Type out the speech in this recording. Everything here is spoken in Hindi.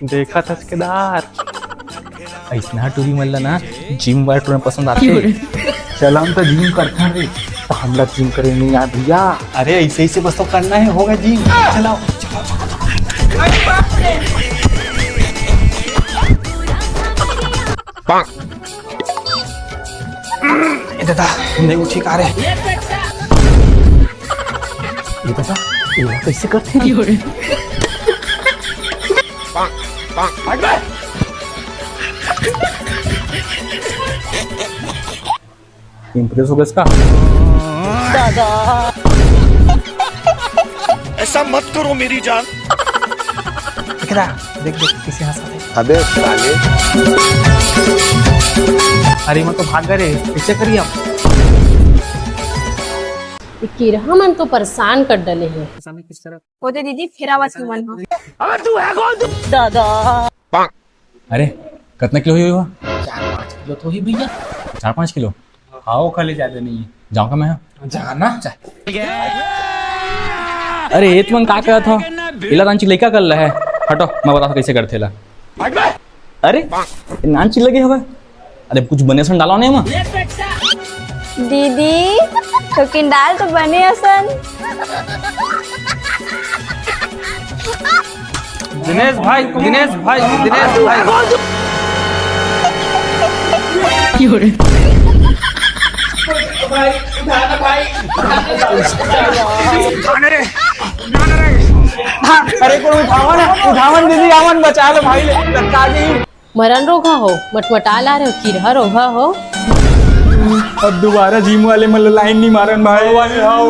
देखा था केदार ऐसा टूरी मला ना जिम वाला टूर पसंद आते चला हम तो जिम करते हैं रे तो हम लोग जिम करेंगे यार भैया अरे ऐसे ऐसे बस तो करना है होगा जिम चलाओ दादा नहीं उठी का रहे ये दादा ये कैसे करते हैं इम्प्रेस हो गया इसका दादा ऐसा मत करो मेरी जान। देख देख किसी हंसा है अबे साले अरे मैं तो भाग गए कैसे करिए आप किरहा मन तो परेशान कर डले हैं किस तरह वो तो दीदी फिर आवाज की मन हो। अबे तू है कौन? दादा अरे कितना किलो हुई हुआ 4-5 किलो तो ही भैया 4-5 किलो आओ खाली ज्यादा नहीं है जाऊंगा मैं जाना अरे ये तुम का कहा था इला नांची लेका कर रहा है हटो मैं बता कैसे करते ला अरे नांची लगे हवे अरे कुछ बने सन डालो नहीं मां दीदी तो किंडाल तो बने असन। दिनेश भाई अरे कोई उठावन दीदी आवन बचा लो भाई धक्का दी मरण रोगा हो मटमटा ला रहे हो किरहा रोगा हो अब दोबारा जिम वाले मतलब लाइन नहीं मारन भाई आओ